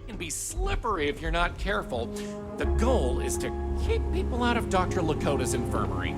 Can be slippery if you're not careful. The goal is to keep people out of Dr. Lakota's infirmary.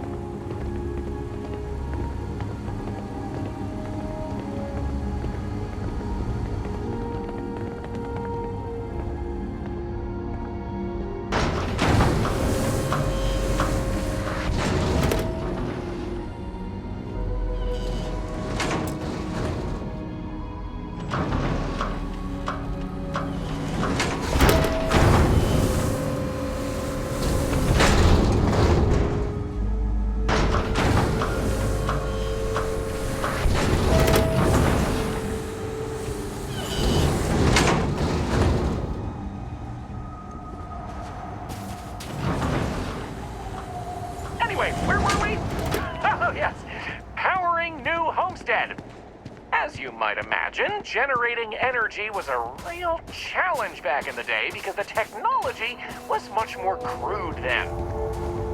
Anyway, where were we? Oh, yes. Powering new homestead. As you might imagine, generating energy was a real challenge back in the day because the technology was much more crude then.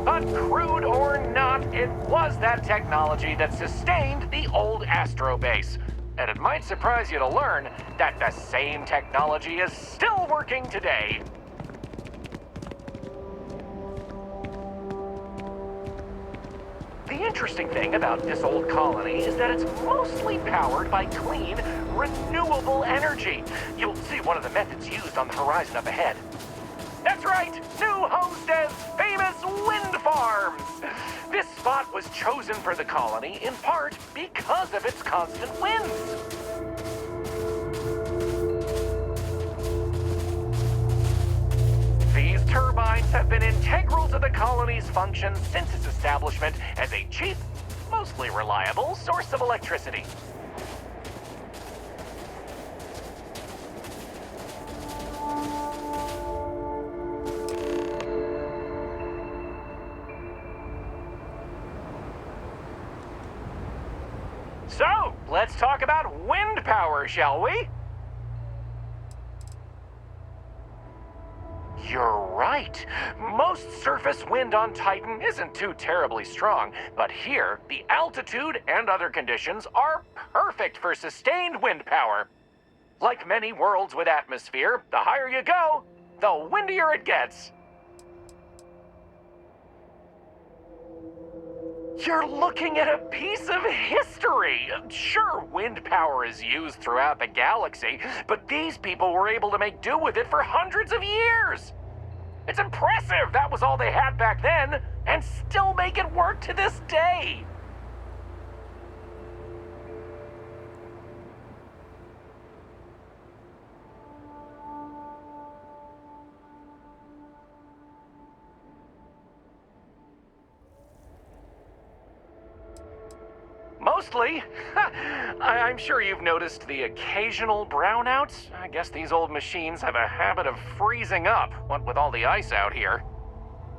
But crude or not, it was that technology that sustained the old Astro base. And it might surprise you to learn that the same technology is still working today. The interesting thing about this old colony is that it's mostly powered by clean, renewable energy. You'll see one of the methods used on the horizon up ahead. That's right, New Homestead's famous wind farms. This spot was chosen for the colony in part because of its constant winds. These turbines have been integral to the colony's function since its establishment as a cheap, mostly reliable source of electricity. So, let's talk about wind power, shall we? You're right. Most surface wind on Titan isn't too terribly strong, but here, the altitude and other conditions are perfect for sustained wind power. Like many worlds with atmosphere, the higher you go, the windier it gets. You're looking at a piece of history. Sure, wind power is used throughout the galaxy, but these people were able to make do with it for hundreds of years. It's impressive that was all they had back then, and still make it work to this day. Mostly. I'm sure you've noticed the occasional brownouts. I guess these old machines have a habit of freezing up, what with all the ice out here.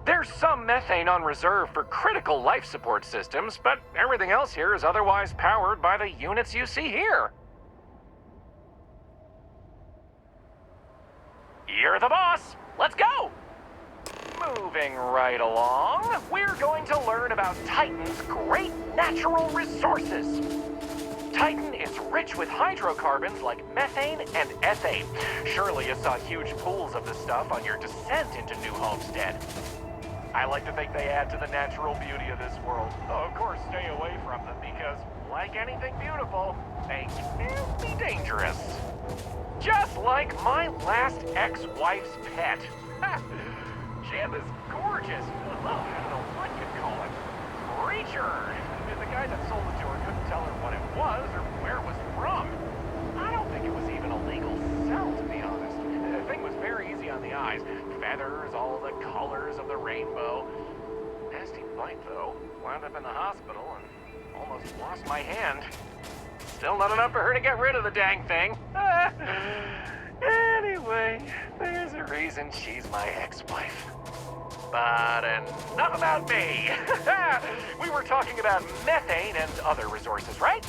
There's some methane on reserve for critical life support systems, but everything else here is otherwise powered by the units you see here. You're the boss. Let's go! Moving right along, we're going to learn about Titan's great natural resources. Titan is rich with hydrocarbons like methane and ethane. Surely you saw huge pools of this stuff on your descent into New Homestead. I like to think they add to the natural beauty of this world. Though, of course, stay away from them because, like anything beautiful, they can be dangerous. Just like my last ex-wife's pet. Jim is gorgeous. Oh, I don't know what you'd call it. Creature. The guy that sold it to her couldn't tell her what it was or where it was from. I don't think it was even a legal sell, to be honest. The thing was very easy on the eyes. Feathers, all the colors of the rainbow. Nasty bite, though. Wound up in the hospital and almost lost my hand. Still not enough for her to get rid of the dang thing. Anyway, there's a reason she's my ex-wife. But enough about me. We were talking about methane and other resources, right?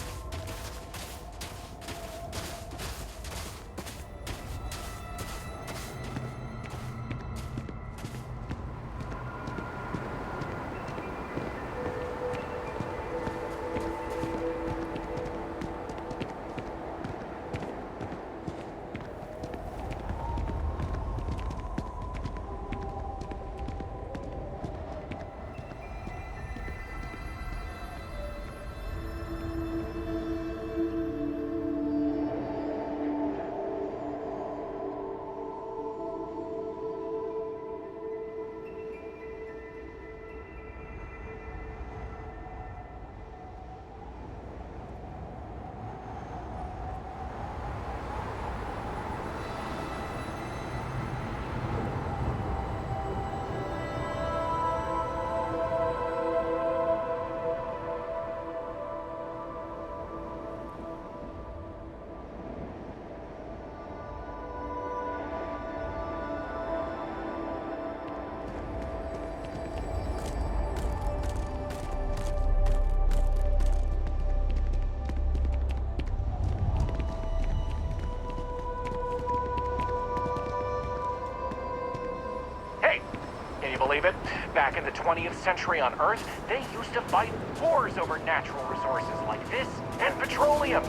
believe it? Back in the 20th century on Earth, they used to fight wars over natural resources like this and petroleum.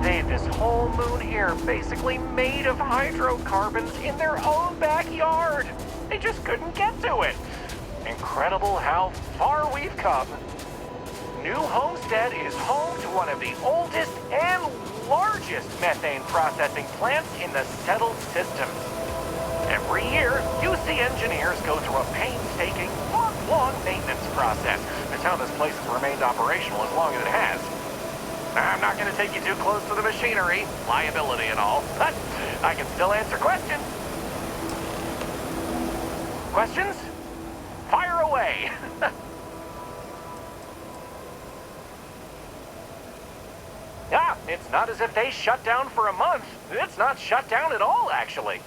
They had this whole moon here basically made of hydrocarbons in their own backyard. They just couldn't get to it. Incredible how far we've come. New Homestead is home to one of the oldest and largest methane processing plants in the settled system. Every year, UC engineers go through a painstaking, month-long maintenance process. That's how this place has remained operational as long as it has. I'm not going to take you too close to the machinery, liability and all, but I can still answer questions. Questions? Fire away! It's not as if they shut down for a month. It's not shut down at all, actually.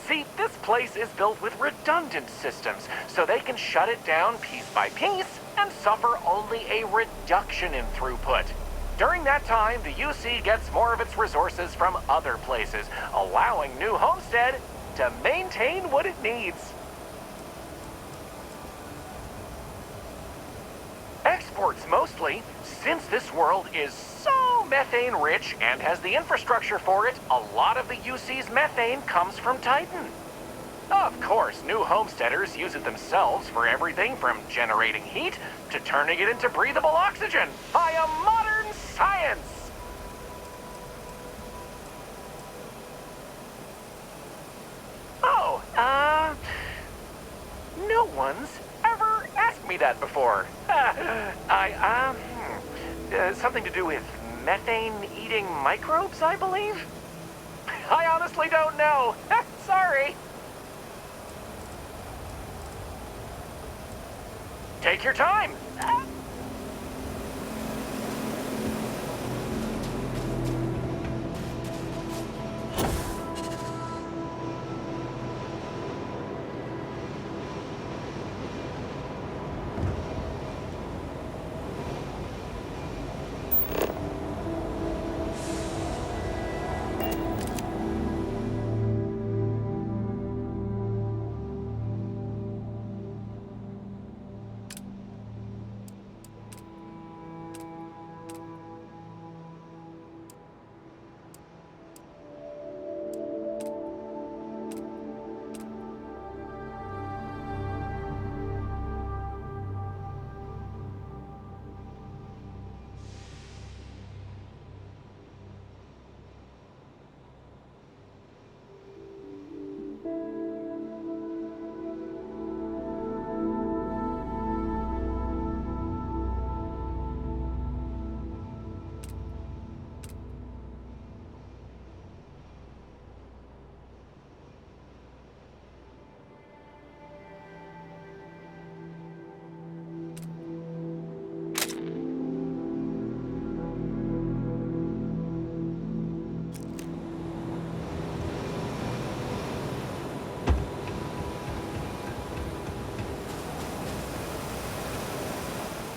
See, this place is built with redundant systems, so they can shut it down piece by piece and suffer only a reduction in throughput. During that time, the UC gets more of its resources from other places, allowing New Homestead to maintain what it needs. Exports mostly, since this world is so methane rich and has the infrastructure for it, a lot of the UC's methane comes from Titan. Of course, New Homesteaders use it themselves for everything from generating heat to turning it into breathable oxygen via modern science. Oh, no one's ever asked me that before. Something to do with methane-eating microbes, I believe? I honestly don't know. Sorry. Take your time.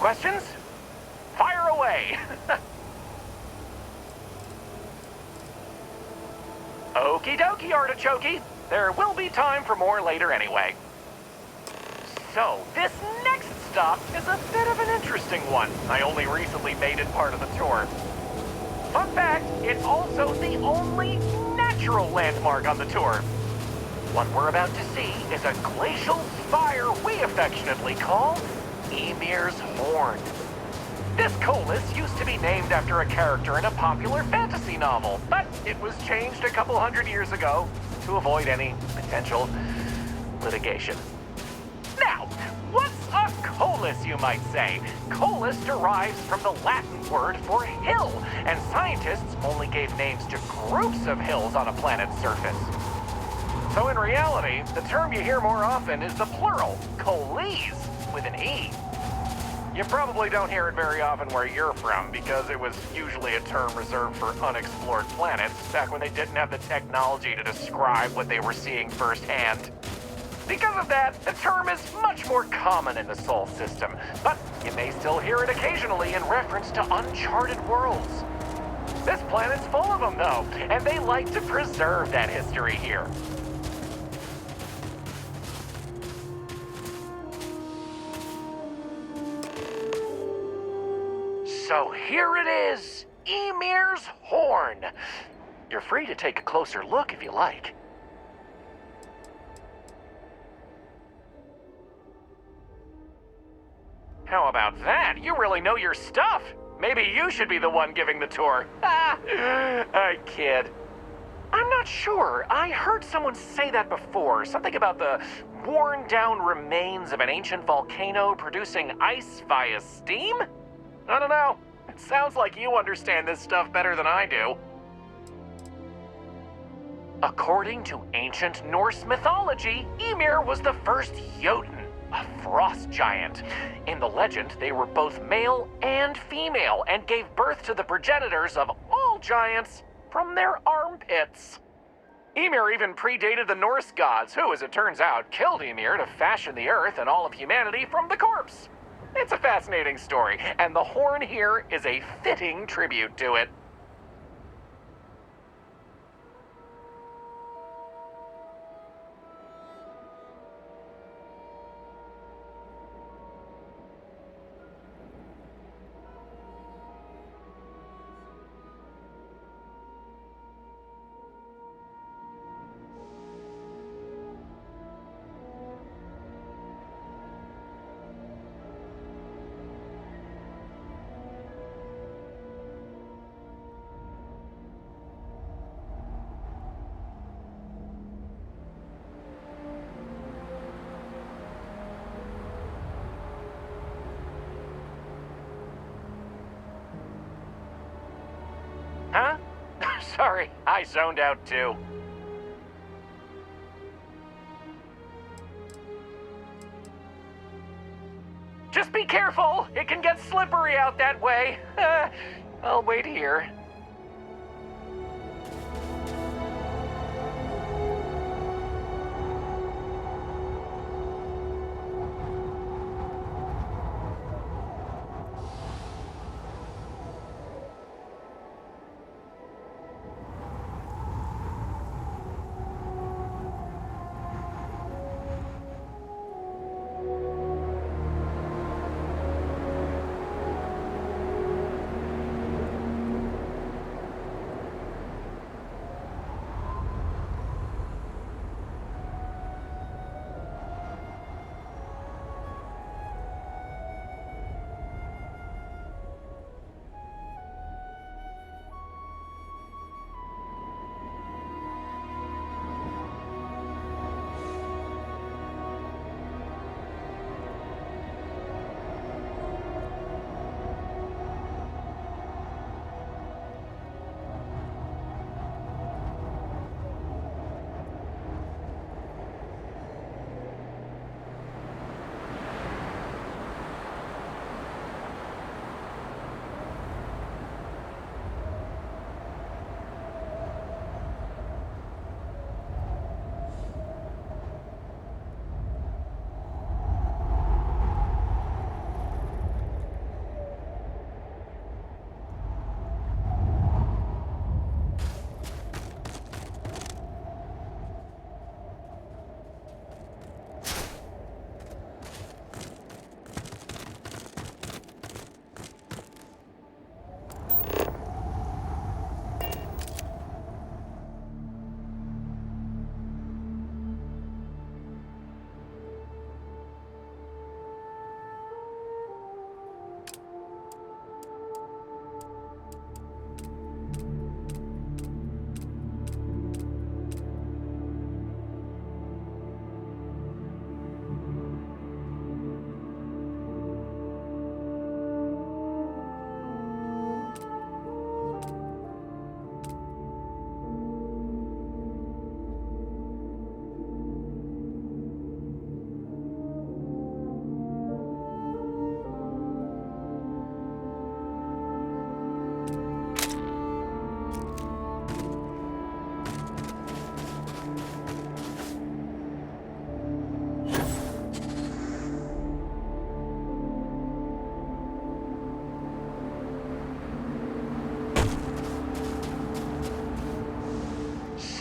Questions? Fire away! Okie dokie, artichokey. There will be time for more later anyway. So, this next stop is a bit of an interesting one. I only recently made it part of the tour. Fun fact, it's also the only natural landmark on the tour. What we're about to see is a glacial spire we affectionately call Emir's Horn. This colus used to be named after a character in a popular fantasy novel, but it was changed a couple hundred years ago to avoid any potential litigation. Now, what's a colus, you might say? Colus derives from the Latin word for hill, and scientists only gave names to groups of hills on a planet's surface. So in reality, the term you hear more often is the plural, coles, with an E. You probably don't hear it very often where you're from, because it was usually a term reserved for unexplored planets, back when they didn't have the technology to describe what they were seeing firsthand. Because of that, the term is much more common in the Sol system, but you may still hear it occasionally in reference to uncharted worlds. This planet's full of them, though, and they like to preserve that history here. So here it is, Emir's horn. You're free to take a closer look if you like. How about that? You really know your stuff. Maybe you should be the one giving the tour. I kid. I'm not sure. I heard someone say that before. Something about the worn-down remains of an ancient volcano producing ice via steam? I don't know. It sounds like you understand this stuff better than I do. According to ancient Norse mythology, Ymir was the first Jotun, a frost giant. In the legend, they were both male and female and gave birth to the progenitors of all giants from their armpits. Ymir even predated the Norse gods, who, as it turns out, killed Ymir to fashion the earth and all of humanity from the corpse. It's a fascinating story, and the horn here is a fitting tribute to it. Huh? Sorry, I zoned out too. Just be careful! It can get slippery out that way. I'll wait here.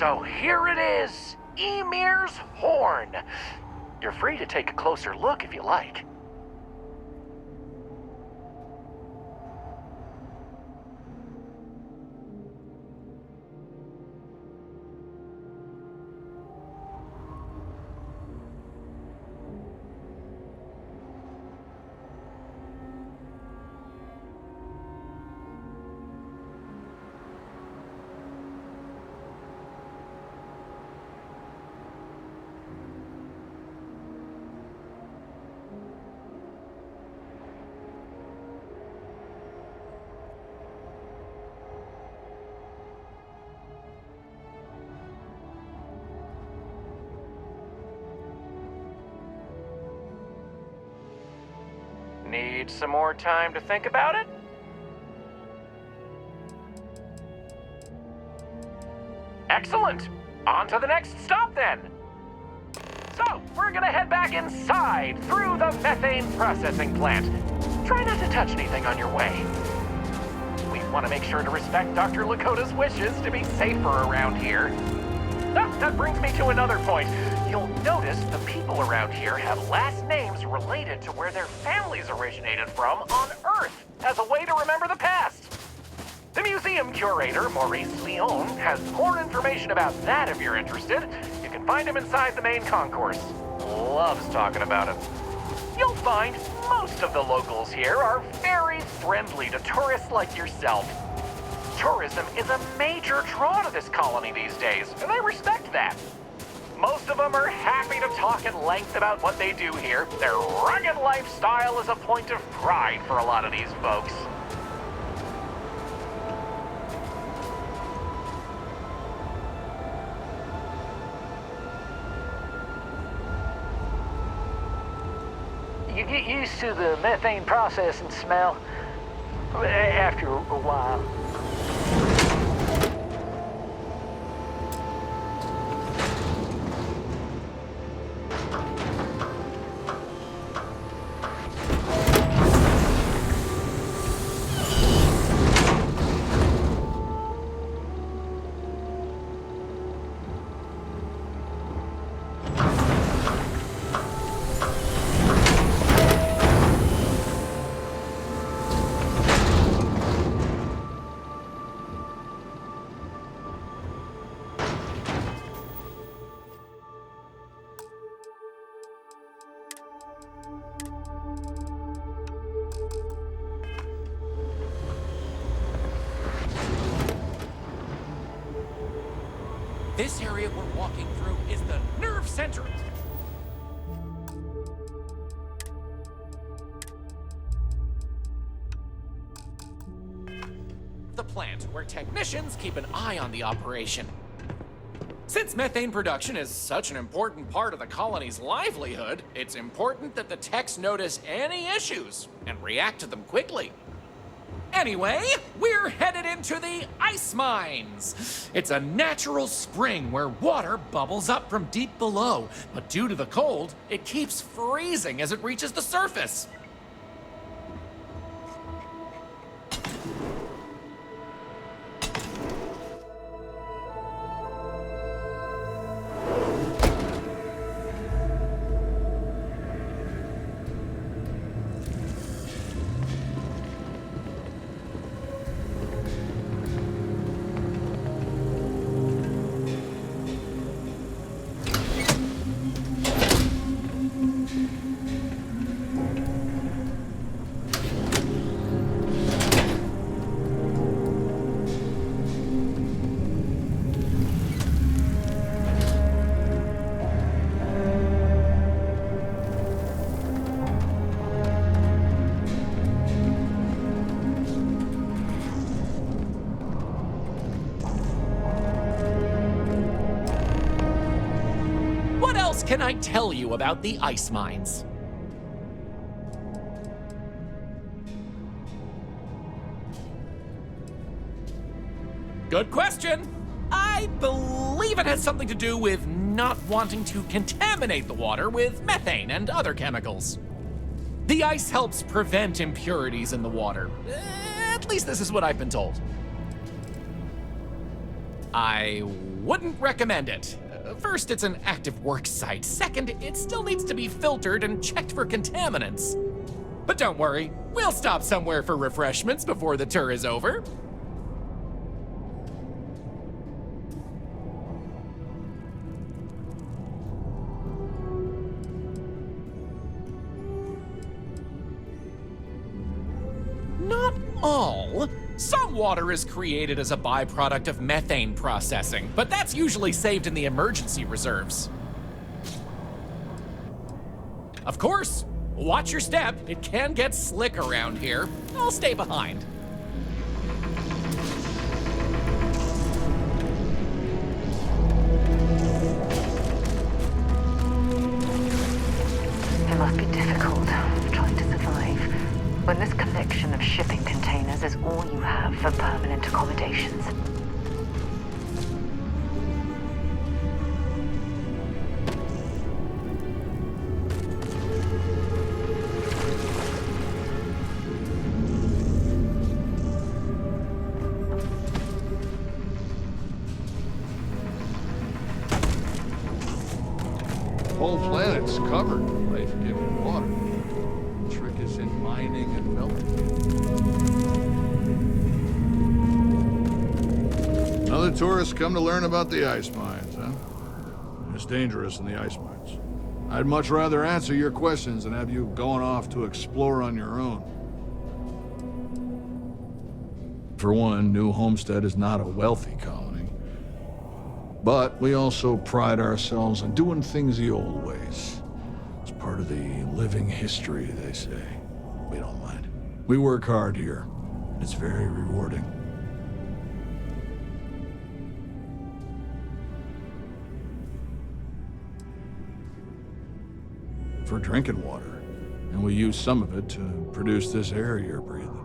So here it is, Emir's horn. You're free to take a closer look if you like. Need some more time to think about it? Excellent! On to the next stop then! So, we're gonna head back inside through the methane processing plant. Try not to touch anything on your way. We want to make sure to respect Dr. Lakota's wishes to be safer around here. That brings me to another point. You'll notice the people around here have last names related to where their families originated from on Earth as a way to remember the past. The museum curator, Maurice Leon, has more information about that if you're interested. You can find him inside the main concourse. Loves talking about it. You'll find most of the locals here are very friendly to tourists like yourself. Tourism is a major draw to this colony these days, and they respect that. Most of them are happy to talk at length about what they do here. Their rugged lifestyle is a point of pride for a lot of these folks. You get used to the methane processing smell after a while. This area we're walking through is the nerve center. The plant where technicians keep an eye on the operation. Since methane production is such an important part of the colony's livelihood, it's important that the techs notice any issues and react to them quickly. Anyway, we're headed into the ice mines. It's a natural spring where water bubbles up from deep below, but due to the cold, it keeps freezing as it reaches the surface. What else can I tell you about the ice mines? Good question. I believe it has something to do with not wanting to contaminate the water with methane and other chemicals. The ice helps prevent impurities in the water. At least this is what I've been told. I wouldn't recommend it. First, it's an active work site. Second, it still needs to be filtered and checked for contaminants. But don't worry, we'll stop somewhere for refreshments before the tour is over. Not all. Some water is created as a byproduct of methane processing, but that's usually saved in the emergency reserves. Of course, watch your step. It can get slick around here. I'll stay behind. It must be difficult trying to survive whole planet's covered with life-giving water. The trick is in mining and melting it. Another tourist come to learn about the ice mines, huh? It's dangerous in the ice mines. I'd much rather answer your questions than have you going off to explore on your own. For one, New Homestead is not a wealthy colony. But we also pride ourselves on doing things the old ways. It's part of the living history, they say. We don't mind. We work hard here. It's very rewarding. For drinking water, and we use some of it to produce this air you're breathing.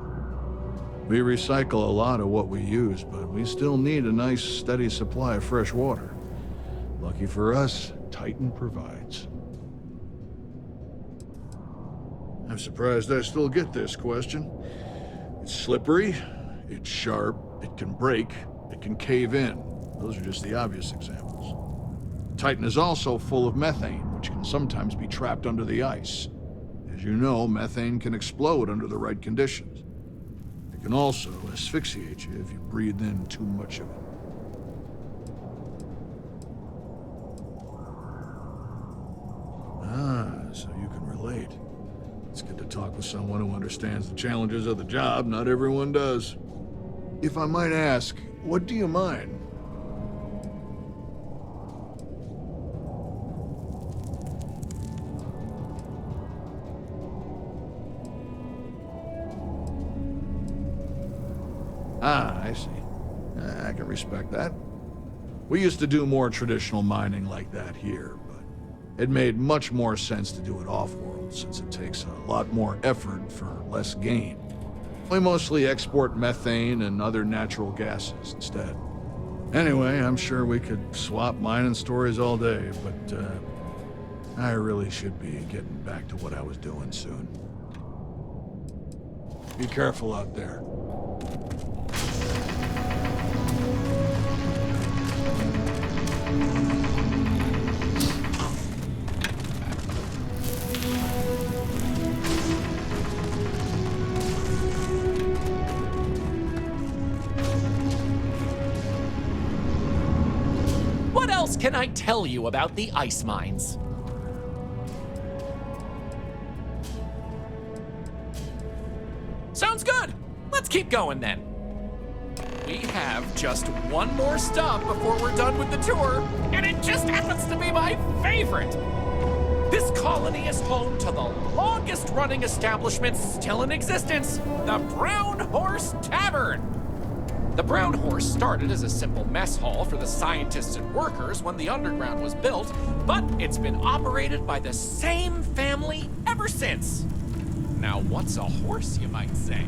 We recycle a lot of what we use, but we still need a nice, steady supply of fresh water. Lucky for us, Titan provides. I'm surprised I still get this question. It's slippery, it's sharp, it can break, it can cave in. Those are just the obvious examples. Titan is also full of methane, which can sometimes be trapped under the ice. As you know, methane can explode under the right conditions. It can also asphyxiate you if you breathe in too much of it. Ah, so you can relate. It's good to talk with someone who understands the challenges of the job. Not everyone does. If I might ask, what do you mind? Ah, I see. I can respect that. We used to do more traditional mining like that here, but it made much more sense to do it off-world, since it takes a lot more effort for less gain. We mostly export methane and other natural gases instead. Anyway, I'm sure we could swap mining stories all day, but I really should be getting back to what I was doing soon. Be careful out there. What else can I tell you about the ice mines? Sounds good. Let's keep going then. We have just one more stop before we're done with the tour, and it just happens to be my favorite. This colony is home to the longest-running establishment still in existence, the Brown Horse Tavern. The Brown Horse started as a simple mess hall for the scientists and workers when the underground was built, but it's been operated by the same family ever since. Now, what's a horse, you might say?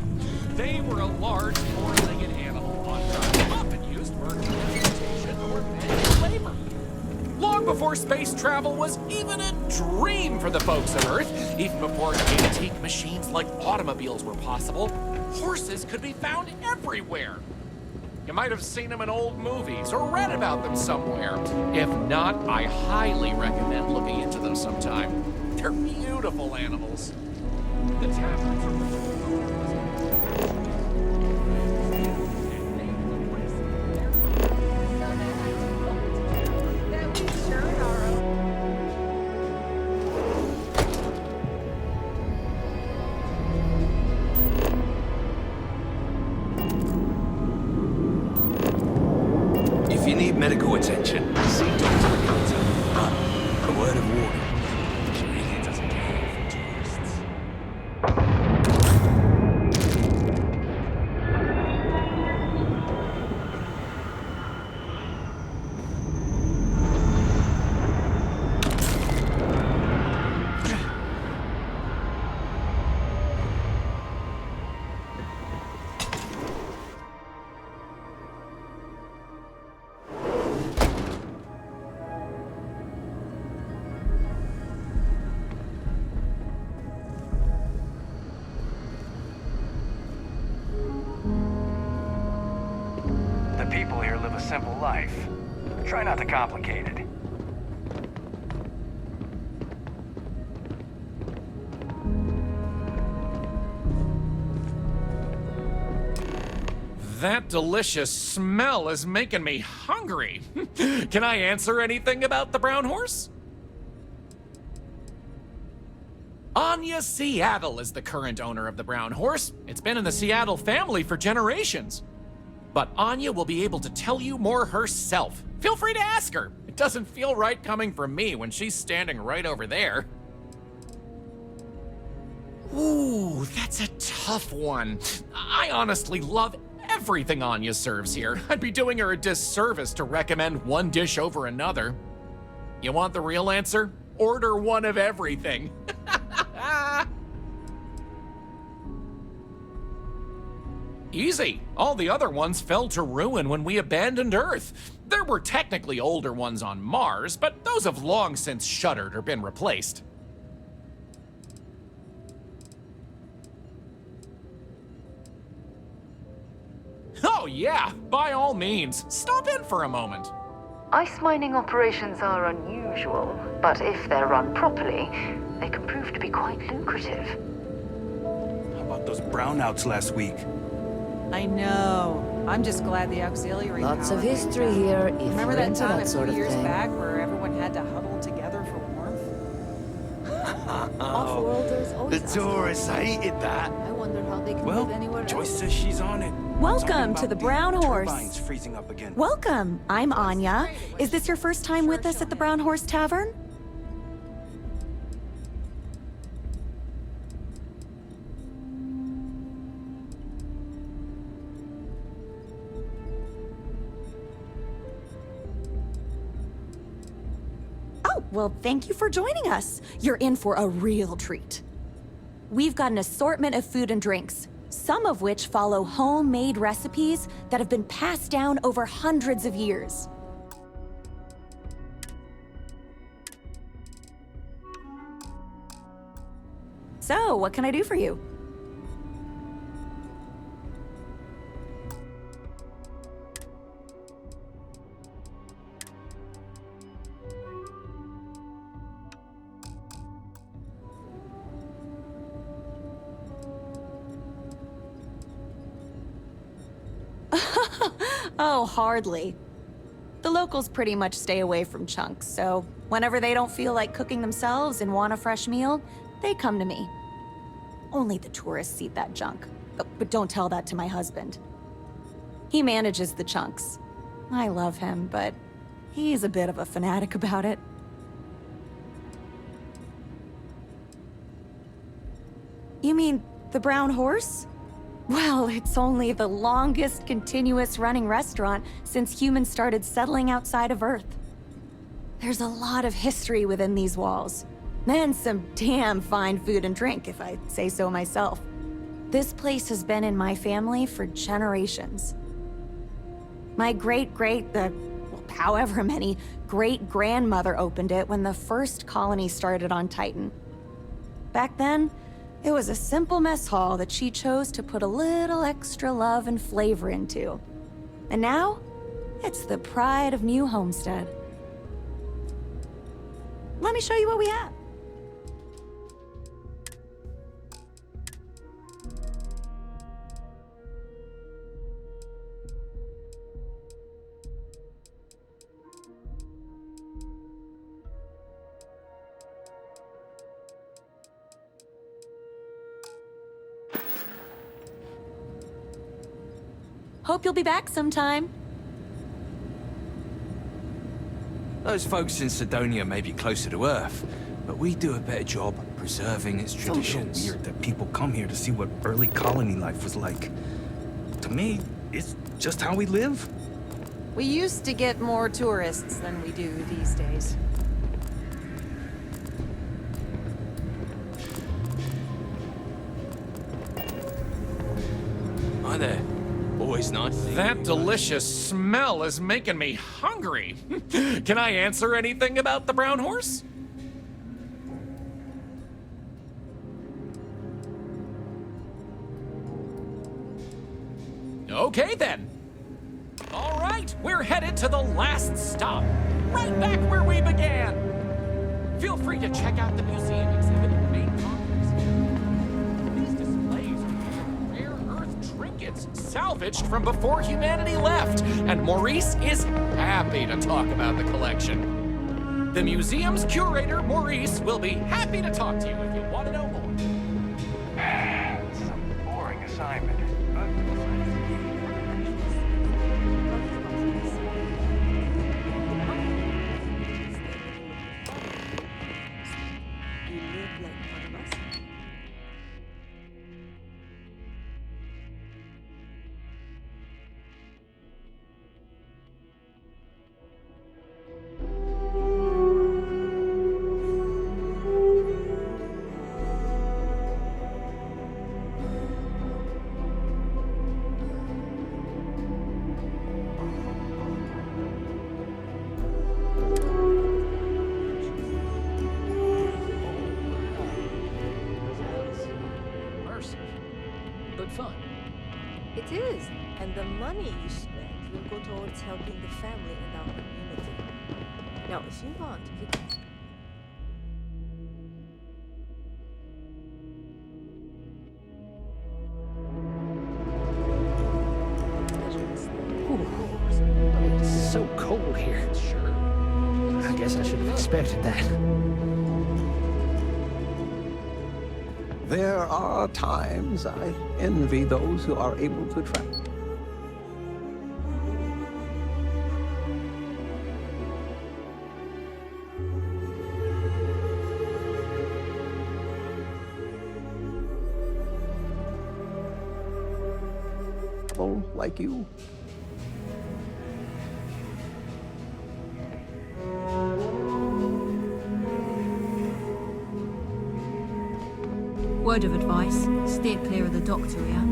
They were a large, four-legged animal, often used for transportation or manual labor. Long before space travel was even a dream for the folks of Earth, even before antique machines like automobiles were possible, horses could be found everywhere. You might have seen them in old movies or read about them somewhere. If not, I highly recommend looking into them sometime. They're beautiful animals. The taverns are... If you need medical attention, see Dr. Hunter. But a word of warning, she really doesn't care for tourists. The people here live a simple life. Try not to complicate it. That delicious smell is making me hungry. Can I answer anything about the brown horse? Anya Seattle is the current owner of the brown horse. It's been in the Seattle family for generations. But Anya will be able to tell you more herself. Feel free to ask her. It doesn't feel right coming from me when she's standing right over there. Ooh, that's a tough one. I honestly love everything Anya serves here. I'd be doing her a disservice to recommend one dish over another. You want the real answer? Order one of everything. Easy. All the other ones fell to ruin when we abandoned Earth. There were technically older ones on Mars, but those have long since shuttered or been replaced. Oh yeah, by all means, stop in for a moment. Ice mining operations are unusual, but if they're run properly, they can prove to be quite lucrative. How about those brownouts last week? I know. I'm just glad the auxiliary Lots power of came history back. here, if Remember you're that into time that a sort few of years thing. back where everyone had to huddle together for warmth? Off-worlders The always ask tourists about hated that. I wondered how they can Well, live anywhere Joyce else. says she's on it. Welcome Something to the about Brown Horse. turbines freezing up again. Welcome, I'm Anya. Is this your first time with us at the Brown Horse Tavern? Oh, well, thank you for joining us. You're in for a real treat. We've got an assortment of food and drinks, some of which follow homemade recipes that have been passed down over hundreds of years. So, what can I do for you? Oh, hardly. The locals pretty much stay away from chunks, so whenever they don't feel like cooking themselves and want a fresh meal, they come to me. Only the tourists eat that junk, but don't tell that to my husband. He manages the chunks. I love him, but he's a bit of a fanatic about it. You mean the Brown Horse? Well, it's only the longest continuous running restaurant since humans started settling outside of Earth. There's a lot of history within these walls, and some damn fine food and drink, if I say so myself. This place has been in my family for generations. My however many great-grandmother opened it when the first colony started on Titan. Back then, it was a simple mess hall that she chose to put a little extra love and flavor into. And now, it's the pride of New Homestead. Let me show you what we have. Hope you'll be back sometime. Those folks in Sidonia may be closer to Earth, but we do a better job preserving its traditions. It's a little weird that people come here to see what early colony life was like. To me, it's just how we live. We used to get more tourists than we do these days. Hi there. Always nice. That delicious smell is making me hungry. Can I answer anything about the brown horse? Okay then. All right, we're headed to the last stop, right back where we began. Feel free to check out the museum exhibit in the main complex. These displays are rare earth trinkets, salvaged from before humanity left, and Maurice is happy to talk about the collection. The museum's curator, Maurice, will be happy to talk to you if you want to know more. This is a boring assignment. You live like one of us. But fun. It is, and the money you spend will go towards helping the family and our community. Now, if you want, we can... It's so cold here. Sure. I guess I should have expected that. There are times I envy those who are able to travel. Like you. Word of advice, steer clear of the doctor here.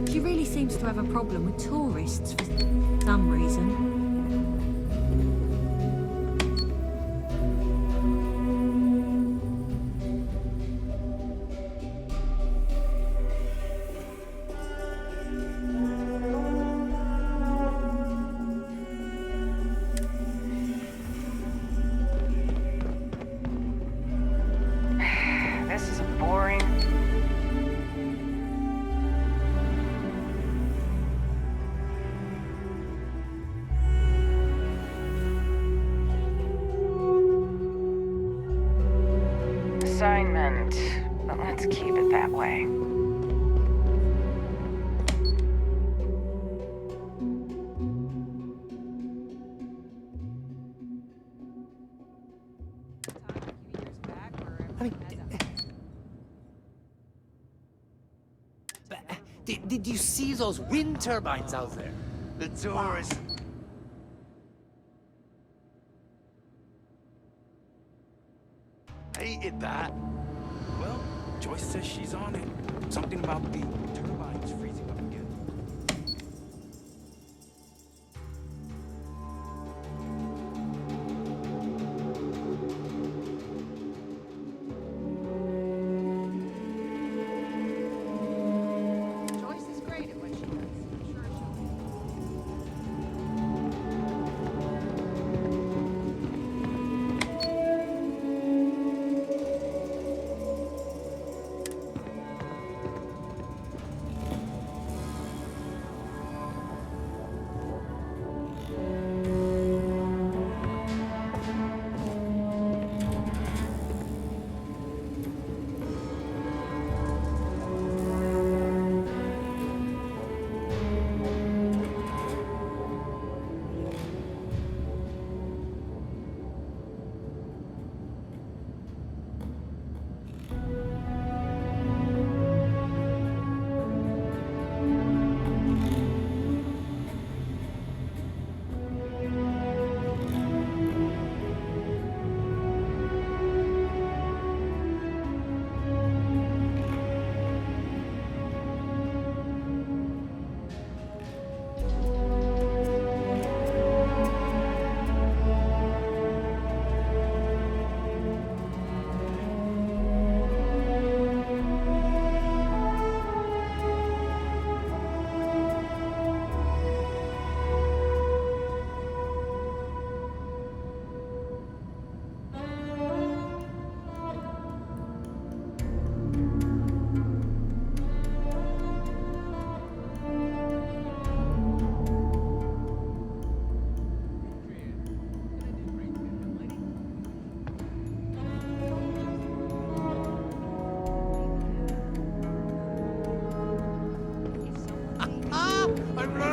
She really seems to have a problem with tourists for some reason. This is boring. Assignment. But let's keep it that way. Did you see those wind turbines out there? The tourists. Hated that. Well, Joyce says she's on it. Something about the turbines freezing up again. Joyce is great at what she does. I'm sure she'll...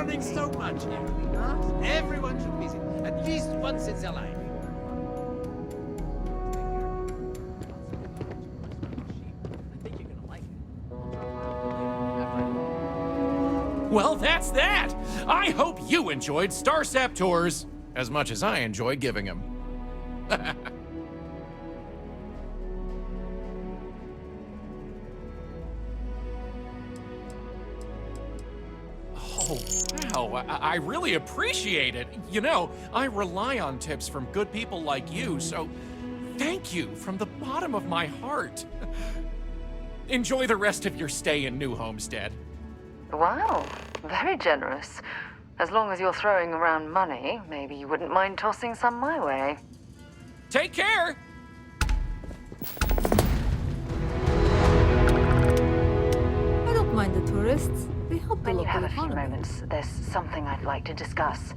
learning so much here, are we not? Everyone should visit, at least once in their life. Well, that's that! I hope you enjoyed Starsap Tours as much as I enjoy giving them. Oh, wow, I really appreciate it. You know, I rely on tips from good people like you, so thank you from the bottom of my heart. Enjoy the rest of your stay in New Homestead. Wow, very generous. As long as you're throwing around money, maybe you wouldn't mind tossing some my way. Take care! I don't mind the tourists. They help the When you local have a few economy. moments, there's something I'd like to discuss.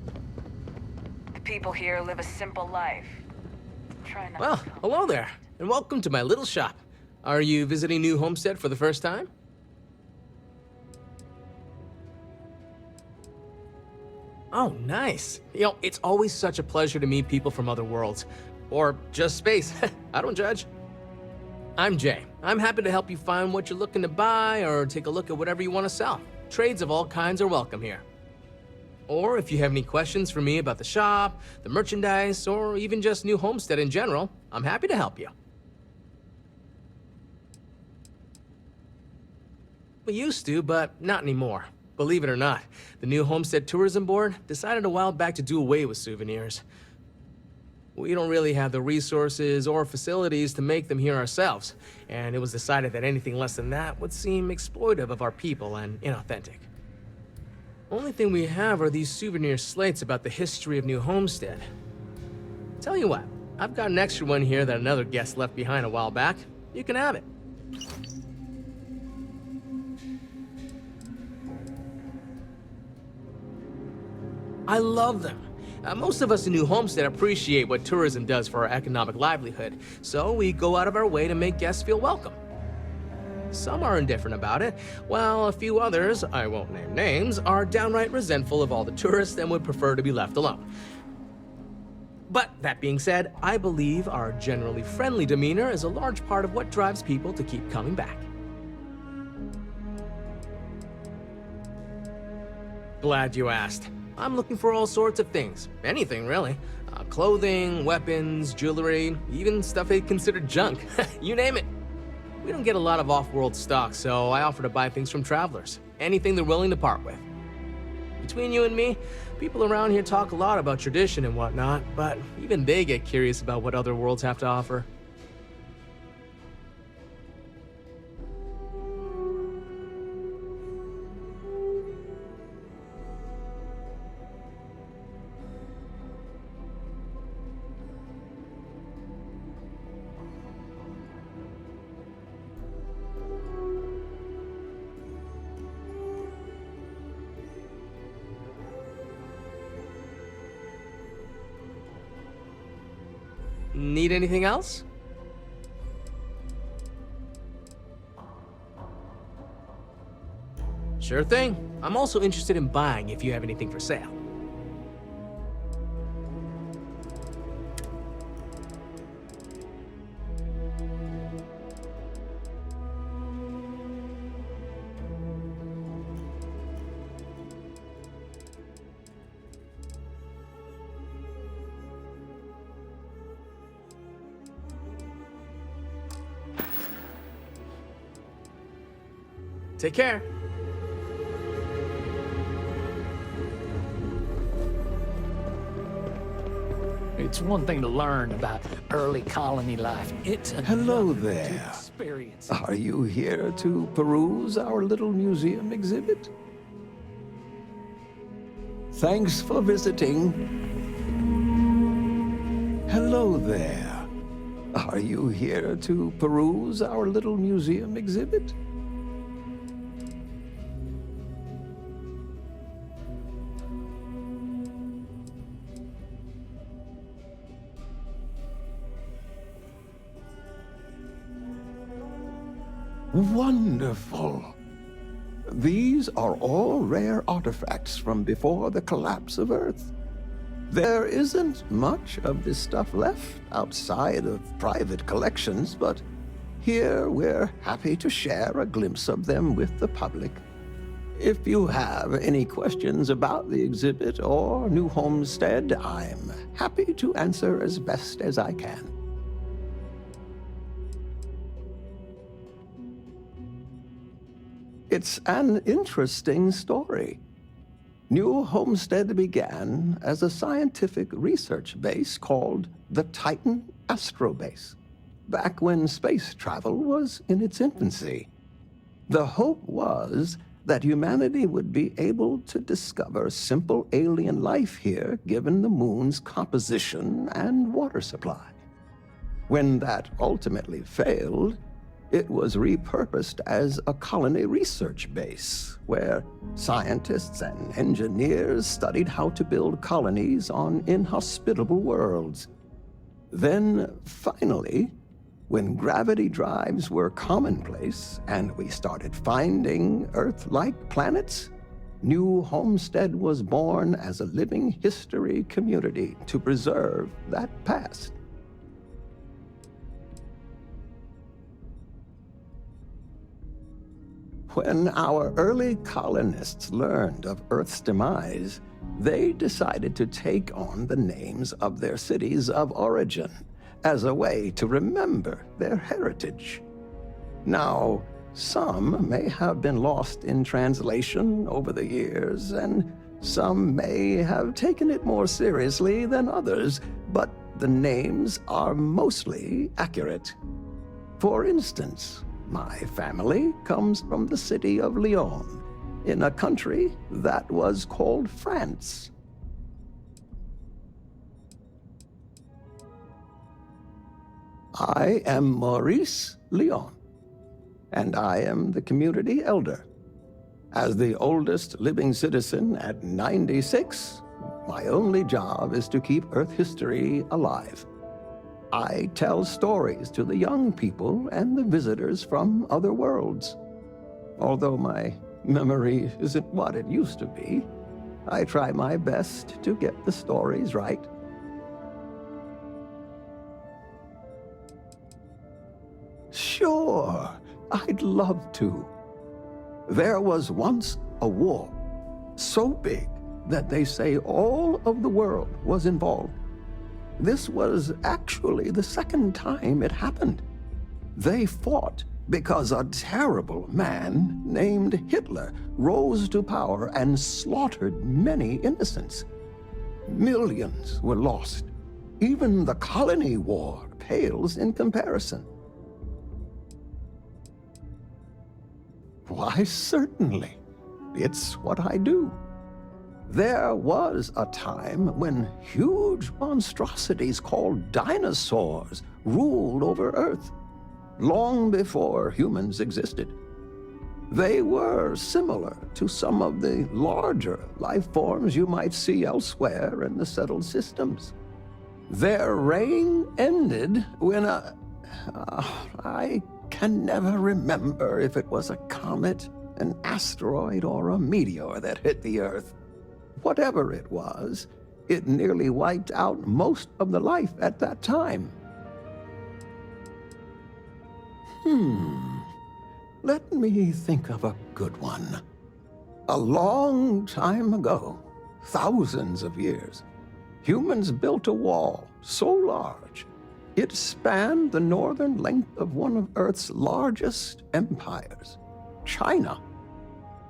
The people here live a simple life. Try not Well, hello there, and welcome to my little shop. Are you visiting New Homestead for the first time? Oh, nice. You know, it's always such a pleasure to meet people from other worlds. Or just space. I don't judge. I'm Jay. I'm happy to help you find what you're looking to buy or take a look at whatever you want to sell. Trades of all kinds are welcome here. Or if you have any questions for me about the shop, the merchandise, or even just New Homestead in general, I'm happy to help you. We used to, but not anymore. Believe it or not, the New Homestead Tourism Board decided a while back to do away with souvenirs. We don't really have the resources or facilities to make them here ourselves, and it was decided that anything less than that would seem exploitive of our people and inauthentic. Only thing we have are these souvenir slates about the history of New Homestead. Tell you what, I've got an extra one here that another guest left behind a while back. You can have it. I love them. Most of us in New Homestead appreciate what tourism does for our economic livelihood, so we go out of our way to make guests feel welcome. Some are indifferent about it, while a few others, I won't name names, are downright resentful of all the tourists and would prefer to be left alone. But that being said, I believe our generally friendly demeanor is a large part of what drives people to keep coming back. Glad you asked. I'm looking for all sorts of things. Anything, really. Clothing, weapons, jewelry, even stuff they consider junk. You name it. We don't get a lot of off-world stock, so I offer to buy things from travelers. Anything they're willing to part with. Between you and me, people around here talk a lot about tradition and whatnot, but even they get curious about what other worlds have to offer. Need anything else? Sure thing. I'm also interested in buying if you have anything for sale. Take care. It's one thing to learn about early colony life. It's Hello another there. to experience. Are you here to peruse our little museum exhibit? Thanks for visiting. Hello there. Are you here to peruse our little museum exhibit? Wonderful. These are all rare artifacts from before the collapse of Earth. There isn't much of this stuff left outside of private collections, but here we're happy to share a glimpse of them with the public. If you have any questions about the exhibit or New Homestead, I'm happy to answer as best as I can. It's an interesting story. New Homestead began as a scientific research base called the Titan Astrobase, back when space travel was in its infancy. The hope was that humanity would be able to discover simple alien life here given the moon's composition and water supply. When that ultimately failed, it was repurposed as a colony research base, where scientists and engineers studied how to build colonies on inhospitable worlds. Then, finally, when gravity drives were commonplace and we started finding Earth-like planets, New Homestead was born as a living history community to preserve that past. When our early colonists learned of Earth's demise, they decided to take on the names of their cities of origin as a way to remember their heritage. Now, some may have been lost in translation over the years, and some may have taken it more seriously than others, but the names are mostly accurate. For instance, my family comes from the city of Lyon, in a country that was called France. I am Maurice Lyon, and I am the community elder. As the oldest living citizen at 96, my only job is to keep Earth history alive. I tell stories to the young people and the visitors from other worlds. Although my memory isn't what it used to be, I try my best to get the stories right. Sure, I'd love to. There was once a war, so big that they say all of the world was involved. This was actually the second time it happened. They fought because a terrible man named Hitler rose to power and slaughtered many innocents. Millions were lost. Even the colony war pales in comparison. Why, certainly. It's what I do. There was a time when huge monstrosities called dinosaurs ruled over Earth, long before humans existed. They were similar to some of the larger life forms you might see elsewhere in the settled systems. Their reign ended when I can never remember if it was a comet, an asteroid, or a meteor that hit the Earth. Whatever it was, it nearly wiped out most of the life at that time. Let me think of a good one. A long time ago, thousands of years, humans built a wall so large it spanned the northern length of one of Earth's largest empires, China.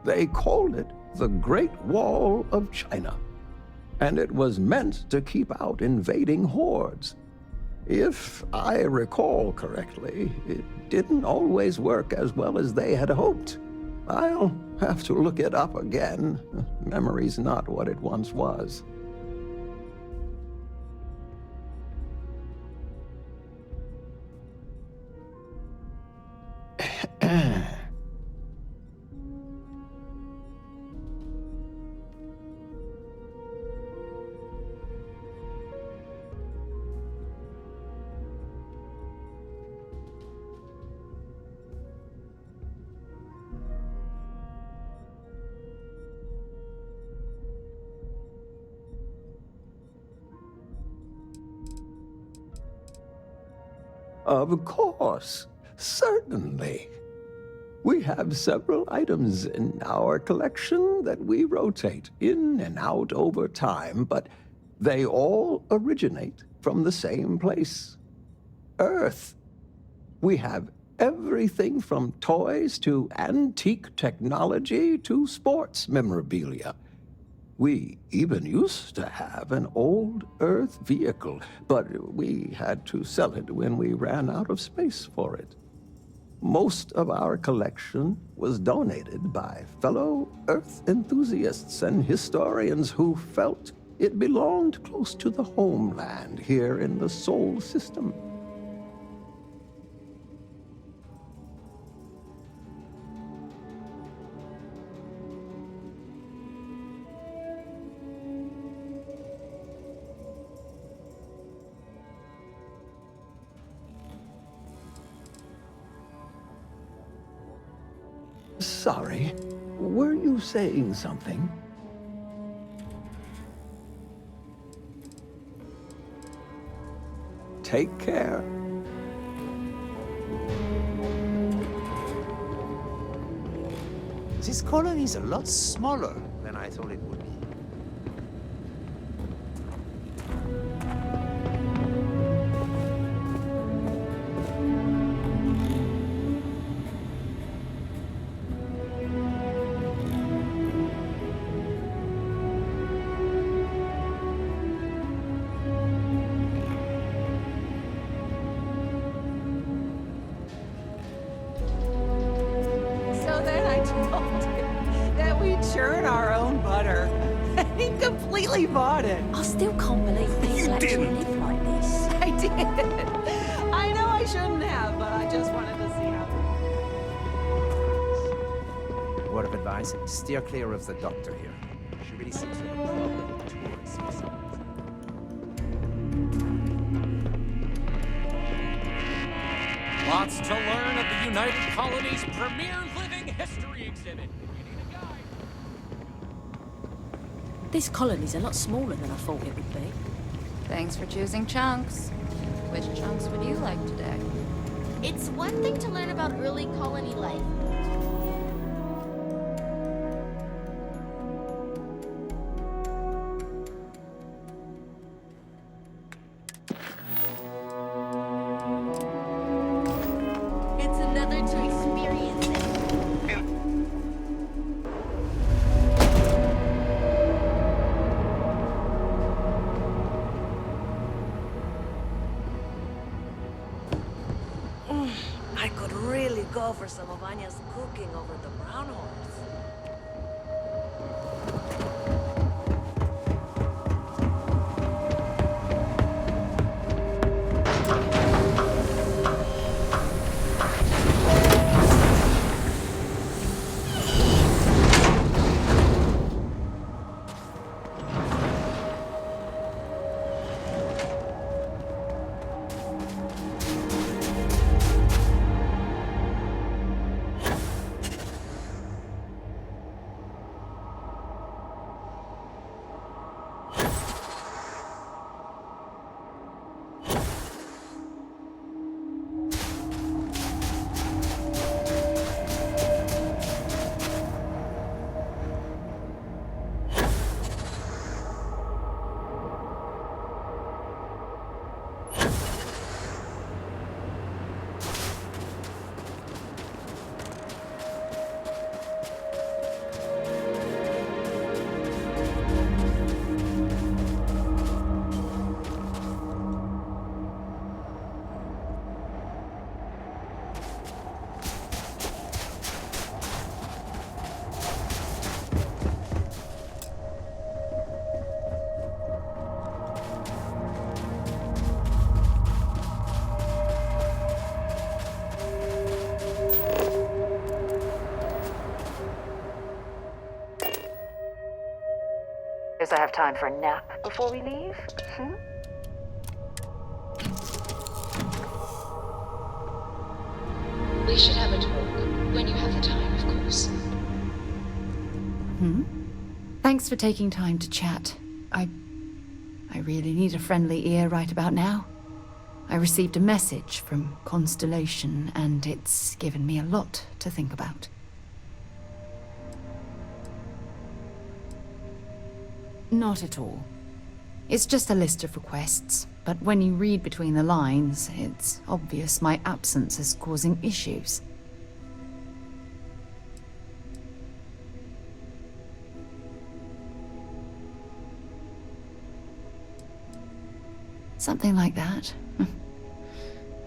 They called it the Great Wall of China, and it was meant to keep out invading hordes. If I recall correctly, it didn't always work as well as they had hoped. I'll have to look it up again. Memory's not what it once was. Of course. Certainly. We have several items in our collection that we rotate in and out over time, but they all originate from the same place. Earth. We have everything from toys to antique technology to sports memorabilia. We even used to have an old Earth vehicle, but we had to sell it when we ran out of space for it. Most of our collection was donated by fellow Earth enthusiasts and historians who felt it belonged close to the homeland here in the Sol system. Sorry, were you saying something? Take care. This colony is a lot smaller than I thought it would be. Bought it. I still can't believe people actually live like this. I did. I know I shouldn't have, but I just wanted to see how. Word of advice, steer clear of the doctor here. She really seems to have a problem with tourists. Lots to learn at the United Colony's premier living history exhibit. This colony's a lot smaller than I thought it would be. Thanks for choosing chunks. Which chunks would you like today? It's one thing to learn about early colony life. It's another to experience it. I could really go for some of Anya's cooking over the brown horse. Guess I have time for a nap before we leave. We should have a talk when you have the time, of course. Thanks for taking time to chat. I really need a friendly ear right about now. I received a message from Constellation, and it's given me a lot to think about. Not at all. It's just a list of requests, but when you read between the lines, it's obvious my absence is causing issues. Something like that.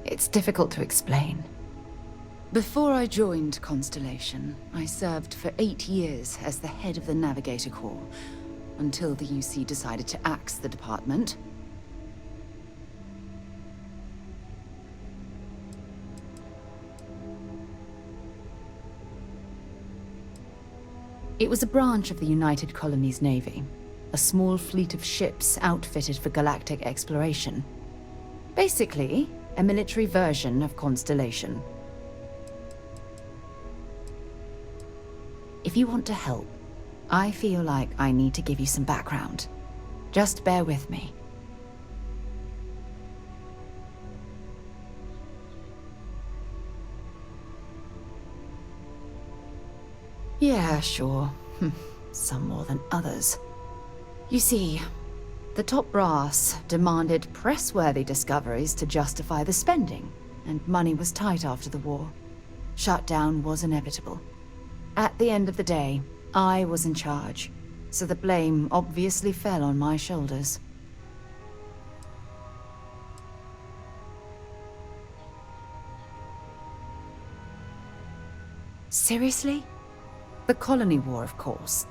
It's difficult to explain. Before I joined Constellation, I served for 8 years as the head of the Navigator Corps, until the UC decided to axe the department. It was a branch of the United Colonies Navy, a small fleet of ships outfitted for galactic exploration. Basically, a military version of Constellation. If you want to help, I feel like I need to give you some background. Just bear with me. Yeah, sure. Some more than others. You see, the top brass demanded press-worthy discoveries to justify the spending, and money was tight after the war. Shutdown was inevitable. At the end of the day, I was in charge, so the blame obviously fell on my shoulders. Seriously? The Colony War, of course.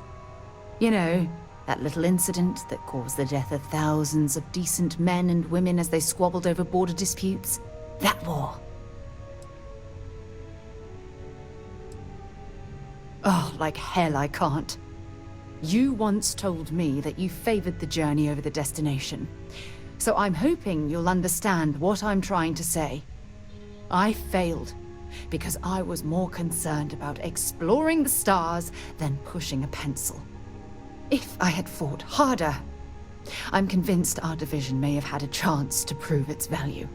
You know, that little incident that caused the death of thousands of decent men and women as they squabbled over border disputes? That war. Oh, like hell I can't. You once told me that you favored the journey over the destination. So I'm hoping you'll understand what I'm trying to say. I failed because I was more concerned about exploring the stars than pushing a pencil. If I had fought harder, I'm convinced our division may have had a chance to prove its value.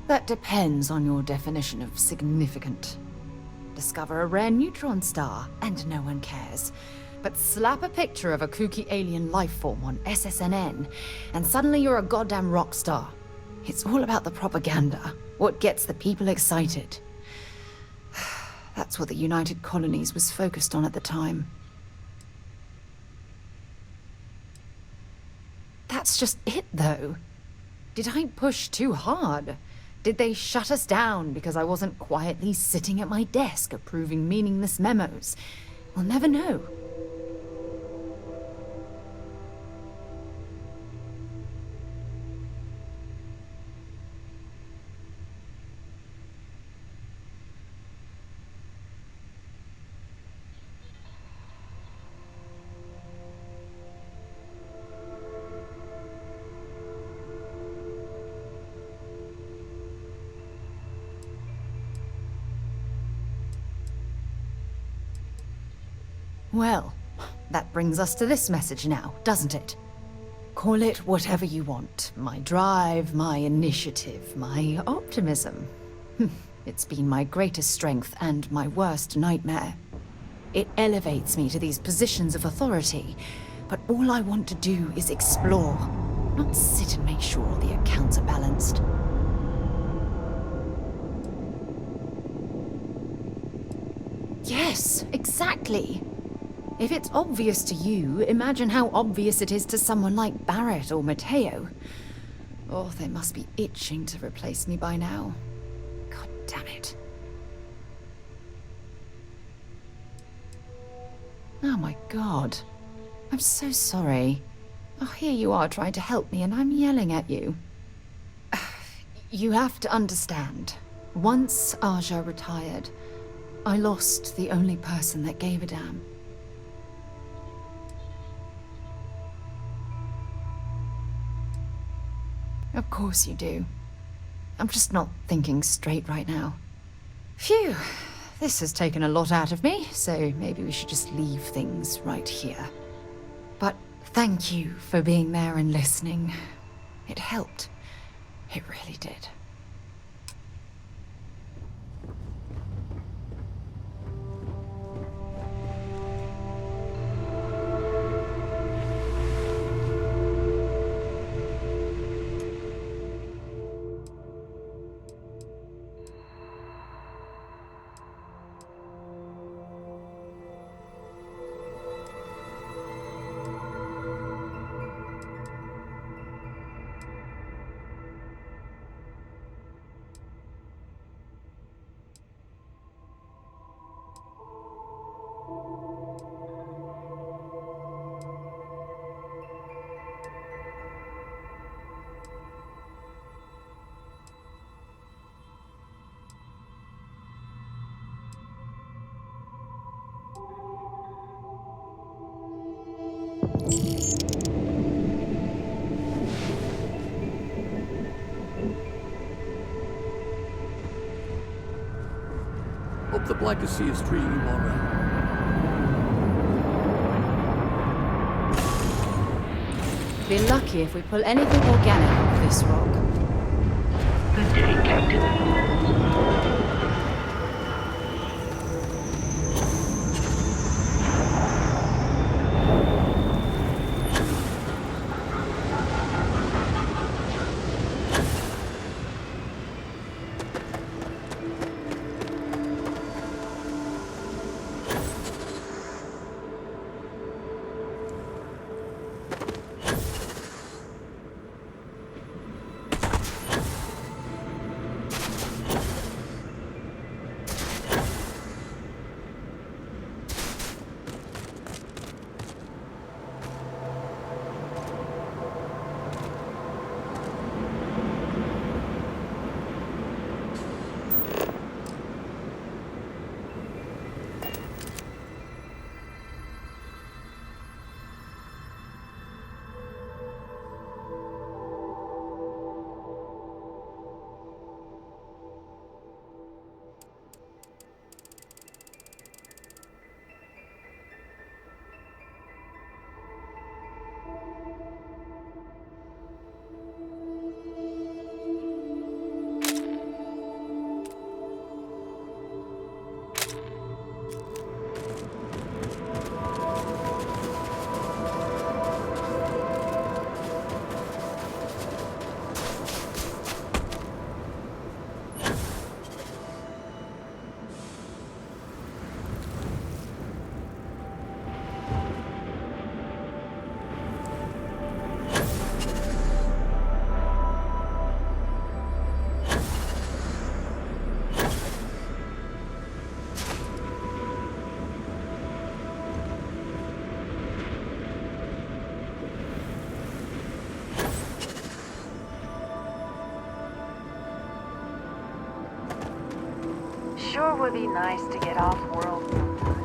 That depends on your definition of significant. Discover a rare neutron star, and no one cares. But slap a picture of a kooky alien life form on SSNN, and suddenly you're a goddamn rock star. It's all about the propaganda, what gets the people excited. That's what the United Colonies was focused on at the time. That's just it, though. Did I push too hard? Did they shut us down because I wasn't quietly sitting at my desk approving meaningless memos? We'll never know. Well, that brings us to this message now, doesn't it? Call it whatever you want. My drive, my initiative, my optimism. It's been my greatest strength and my worst nightmare. It elevates me to these positions of authority, but all I want to do is explore, not sit and make sure the accounts are balanced. Yes, exactly. If it's obvious to you, imagine how obvious it is to someone like Barrett or Mateo. Oh, they must be itching to replace me by now. God damn it. Oh my god. I'm so sorry. Oh, here you are trying to help me and I'm yelling at you. You have to understand. Once Aja retired, I lost the only person that gave a damn. Of course you do. I'm just not thinking straight right now. Phew. This has taken a lot out of me, so maybe we should just leave things right here. But thank you for being there and listening. It helped. It really did. Hope the Black Sea is treating you all right. Be lucky if we pull anything organic off this rock. Good day, Captain. Sure would be nice to get off-world sometime.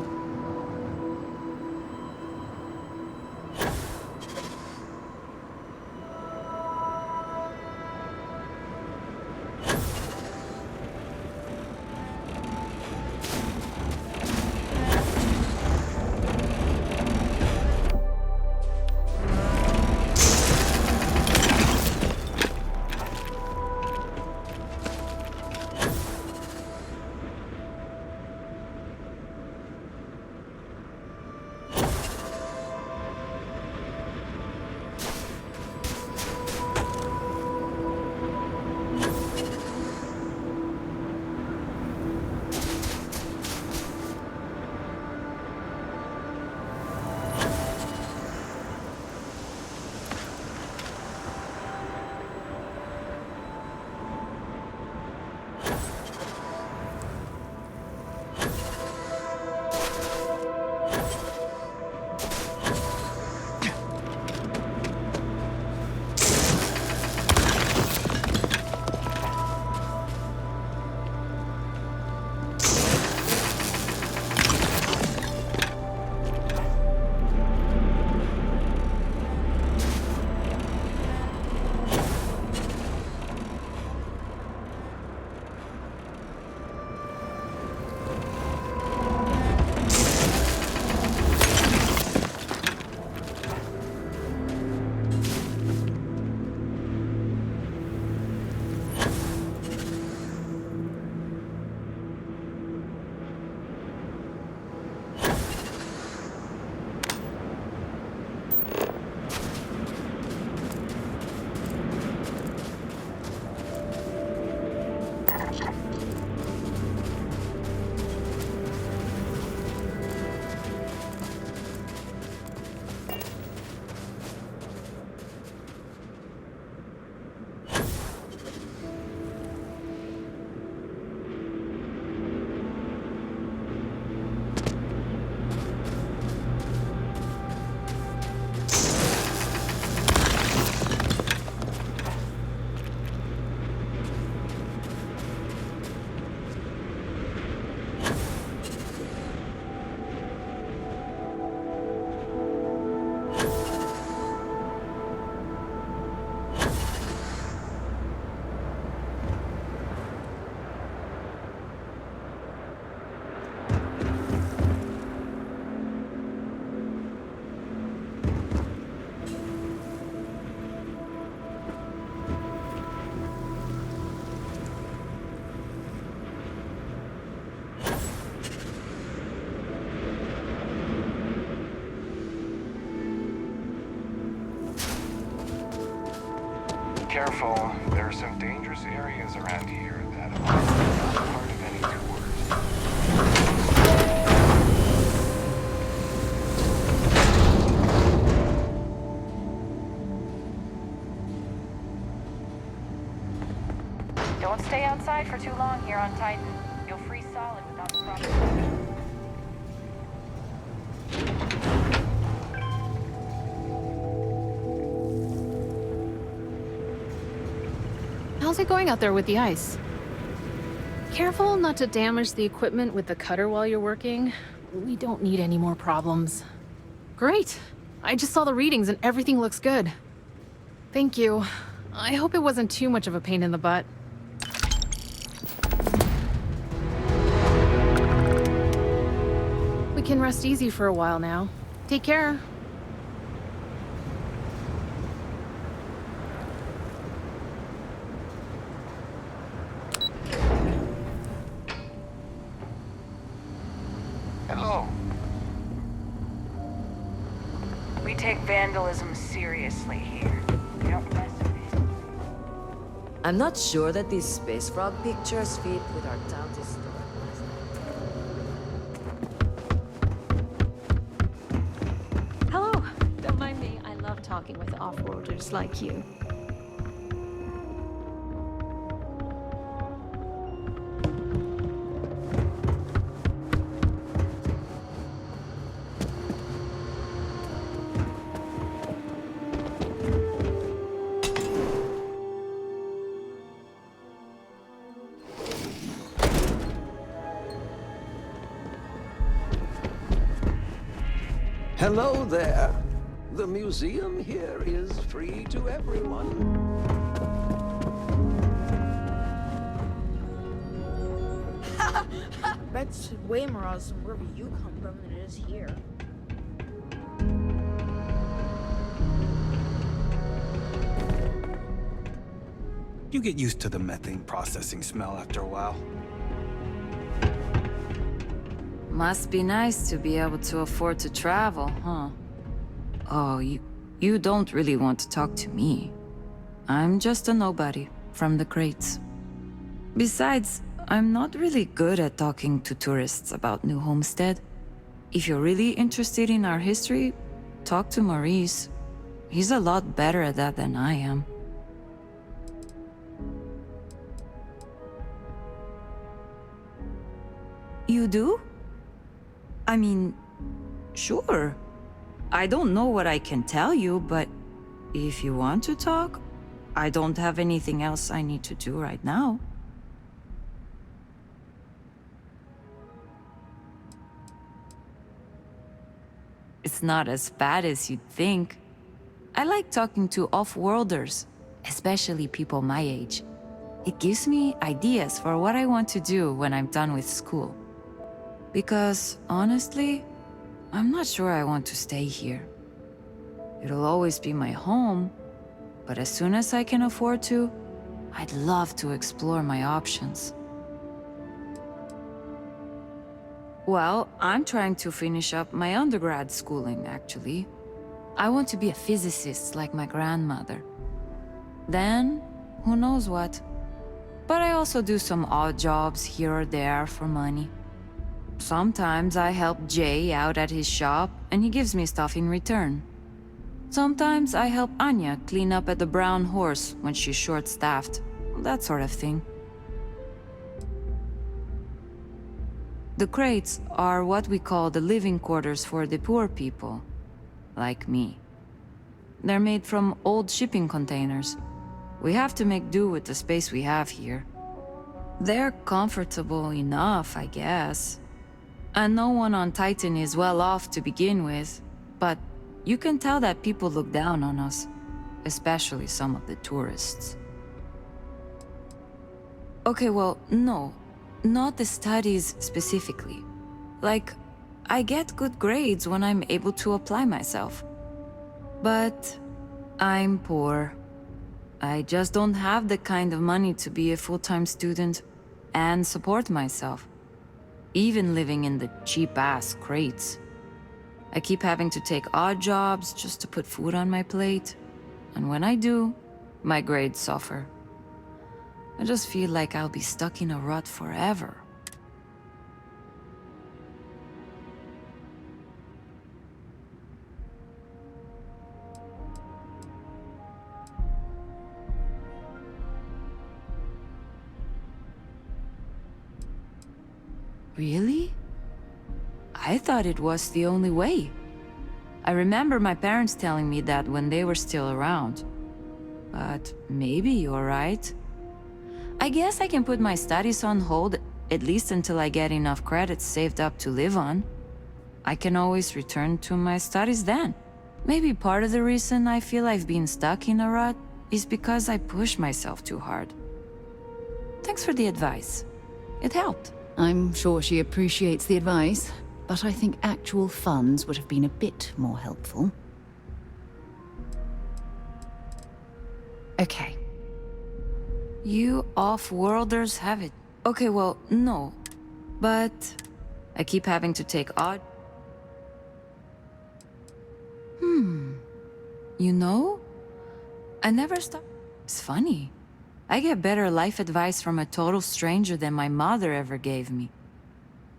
careful. There are some dangerous areas around here that are not part of any tours. Don't stay outside for too long here on Titan. You'll freeze solid without the proper protection. How's it going out there with the ice? Careful not to damage the equipment with the cutter while you're working. We don't need any more problems. Great. I just saw the readings and everything looks good. Thank you. I hope it wasn't too much of a pain in the butt. We can rest easy for a while now. Take care. Hello. We take vandalism seriously here. We don't mess with it. I'm not sure that these space frog pictures fit with our town's historic. Hello. Don't mind me. I love talking with off-worlders like you. Hello there. The museum here is free to everyone. That's way more awesome wherever you come from than it is here. You get used to the methane processing smell after a while. Must be nice to be able to afford to travel, huh? Oh, you don't really want to talk to me. I'm just a nobody from the crates. Besides, I'm not really good at talking to tourists about New Homestead. If you're really interested in our history, talk to Maurice. He's a lot better at that than I am. You do? I mean, sure. I don't know what I can tell you, but if you want to talk, I don't have anything else I need to do right now. It's not as bad as you'd think. I like talking to off-worlders, especially people my age. It gives me ideas for what I want to do when I'm done with school. Because, honestly, I'm not sure I want to stay here. It'll always be my home, but as soon as I can afford to, I'd love to explore my options. Well, I'm trying to finish up my undergrad schooling, actually. I want to be a physicist like my grandmother. Then, who knows what. But I also do some odd jobs here or there for money. Sometimes I help Jay out at his shop, and he gives me stuff in return. Sometimes I help Anya clean up at the Brown Horse when she's short-staffed. That sort of thing. The crates are what we call the living quarters for the poor people, like me. They're made from old shipping containers. We have to make do with the space we have here. They're comfortable enough, I guess. And no one on Titan is well off to begin with, but you can tell that people look down on us, especially some of the tourists. Okay, well, no, not the studies specifically. Like, I get good grades when I'm able to apply myself. But I'm poor. I just don't have the kind of money to be a full-time student and support myself. Even living in the cheap-ass crates. I keep having to take odd jobs just to put food on my plate. And when I do, my grades suffer. I just feel like I'll be stuck in a rut forever. Really? I thought it was the only way. I remember my parents telling me that when they were still around. But maybe you're right. I guess I can put my studies on hold, at least until I get enough credits saved up to live on. I can always return to my studies then. Maybe part of the reason I feel I've been stuck in a rut is because I push myself too hard. Thanks for the advice. It helped. I'm sure she appreciates the advice, but I think actual funds would have been a bit more helpful. Okay. You off-worlders have it. Okay, well, no. But I keep having to take odd... You know? I never stop... It's funny. I get better life advice from a total stranger than my mother ever gave me.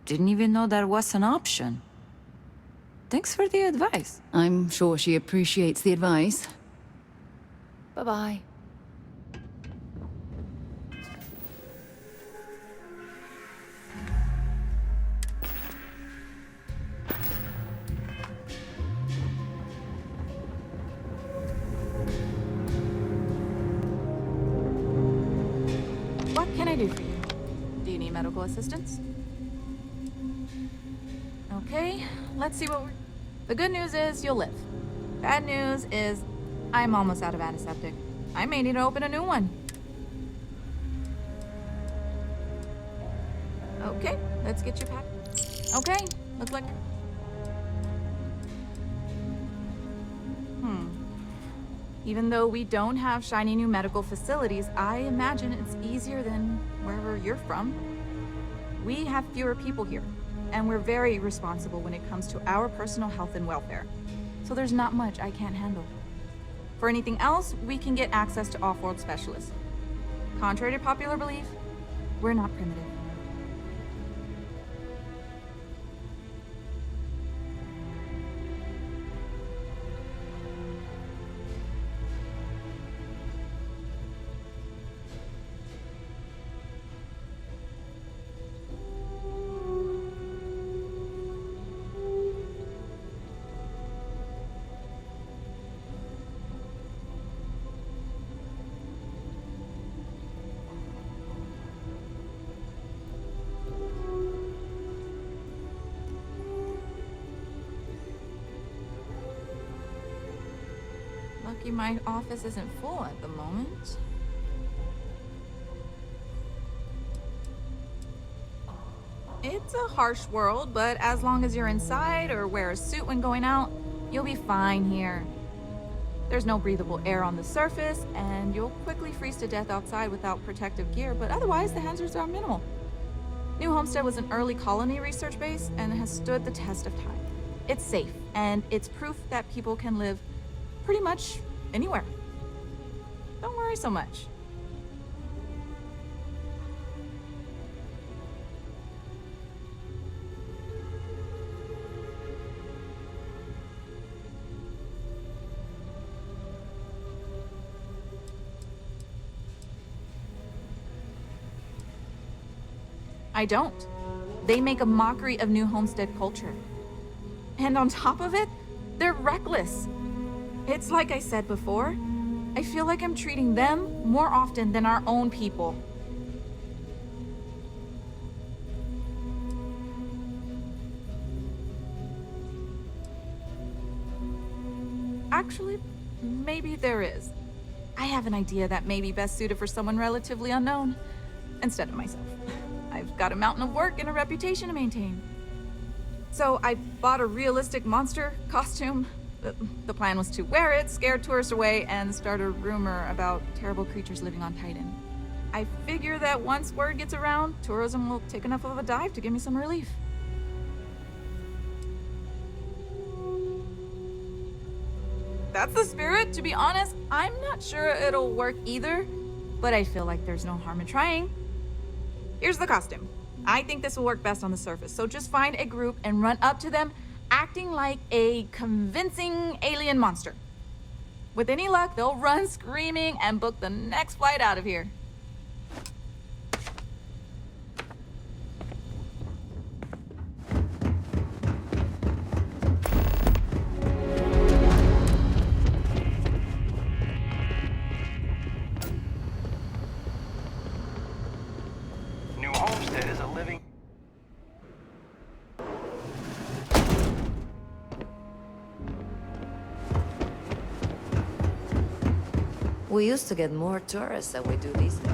Didn't even know that was an option. Thanks for the advice. I'm sure she appreciates the advice. Bye-bye. What can I do for you? Do you need medical assistance? Okay, let's see what we're... The good news is you'll live. Bad news is I'm almost out of antiseptic. I may need to open a new one. Okay, let's get you packed. Okay, looks like... Even though we don't have shiny new medical facilities, I imagine it's easier than wherever you're from. We have fewer people here, and we're very responsible when it comes to our personal health and welfare. So there's not much I can't handle. For anything else, we can get access to off-world specialists. Contrary to popular belief, we're not primitive. Lucky my office isn't full at the moment. It's a harsh world, but as long as you're inside or wear a suit when going out, you'll be fine here. There's no breathable air on the surface, and you'll quickly freeze to death outside without protective gear, but otherwise the hazards are minimal. New Homestead was an early colony research base and has stood the test of time. It's safe, and it's proof that people can live pretty much anywhere. Don't worry so much. I don't. They make a mockery of New Homestead culture. And on top of it, they're reckless. It's like I said before, I feel like I'm treating them more often than our own people. Actually, maybe there is. I have an idea that may be best suited for someone relatively unknown, instead of myself. I've got a mountain of work and a reputation to maintain. So I bought a realistic monster costume. The plan was to wear it, scare tourists away, and start a rumor about terrible creatures living on Titan. I figure that once word gets around, tourism will take enough of a dive to give me some relief. that's the spirit. To be honest, I'm not sure it'll work either, but I feel like there's no harm in trying. Here's the costume. I think this will work best on the surface, so just find a group and run up to them, acting like a convincing alien monster. With any luck, they'll run screaming and book the next flight out of here. New Homestead is a living... We used to get more tourists than we do these days.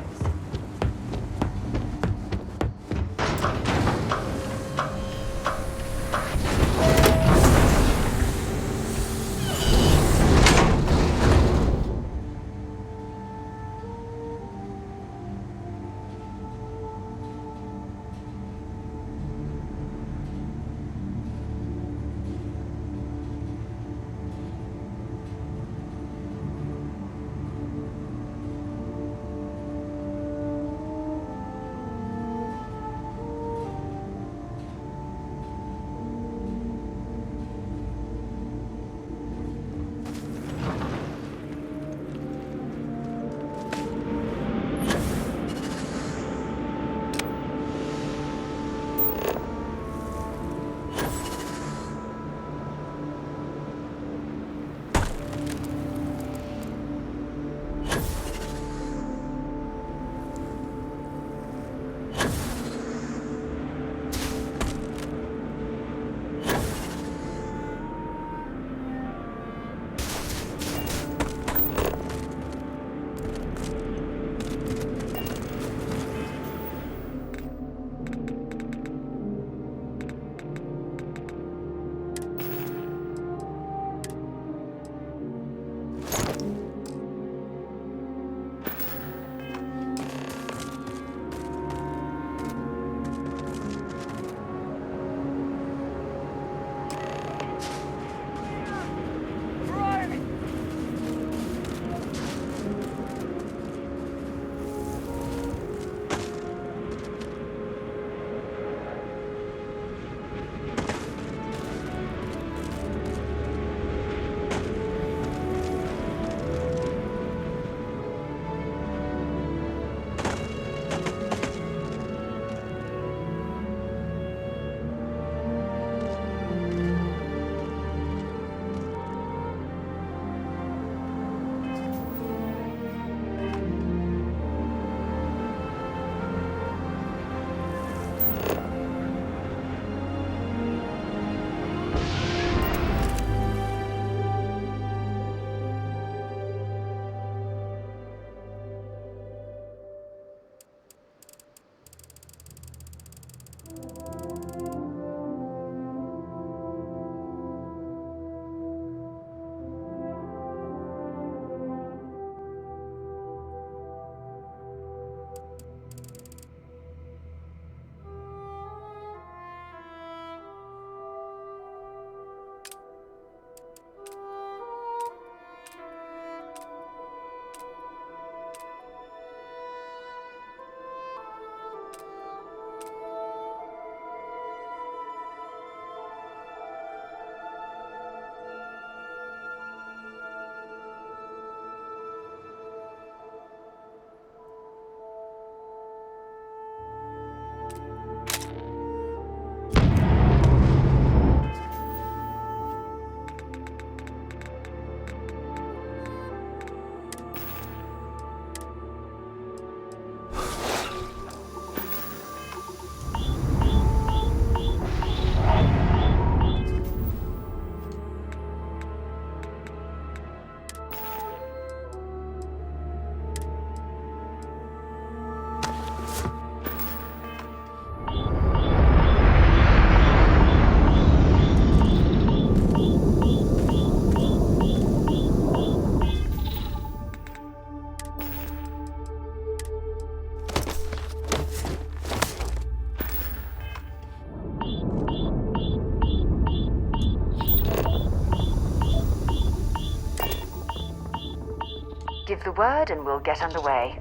the word and we'll get underway.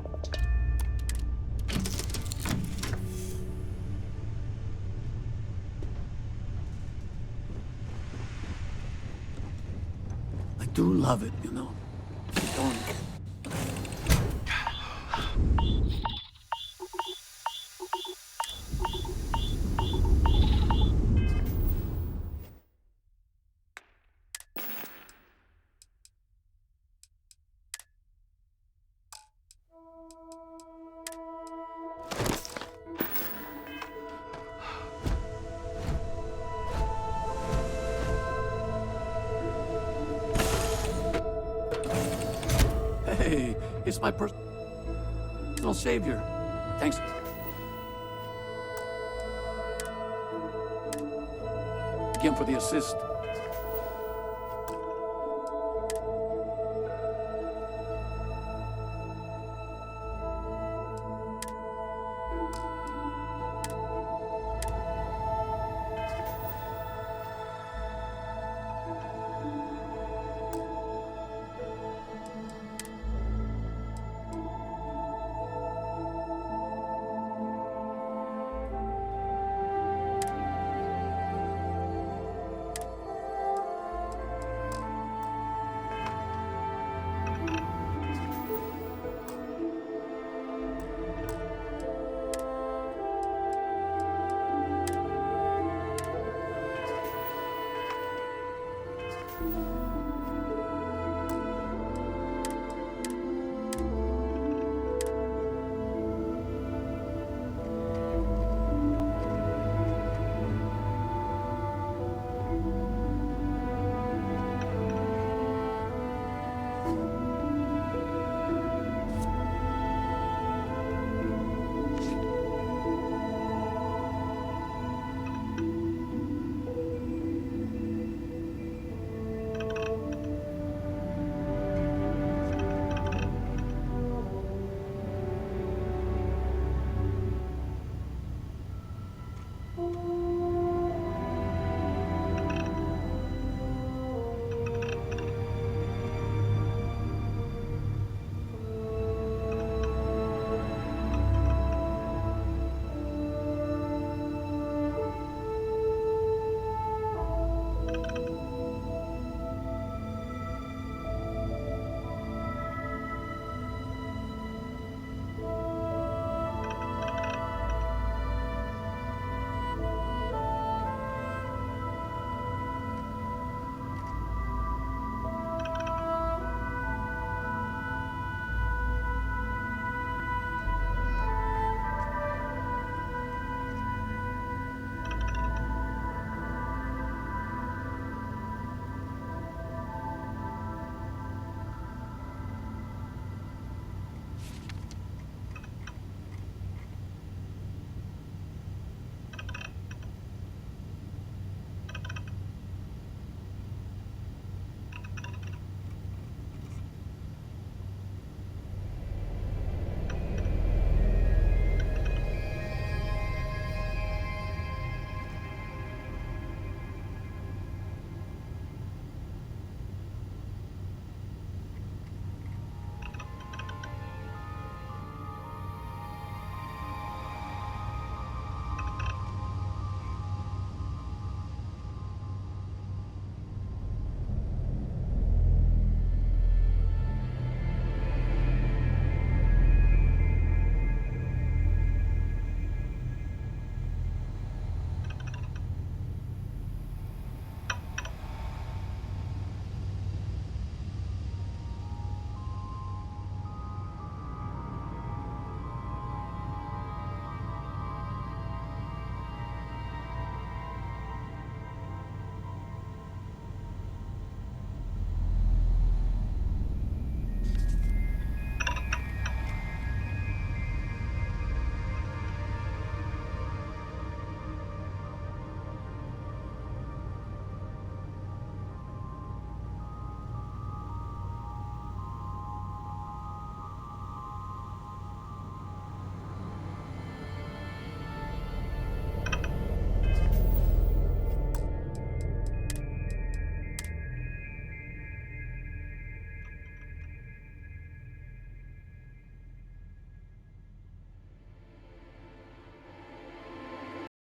I do love it, you know. Don't. Hey, it's my personal savior. Thanks. Again for the assist.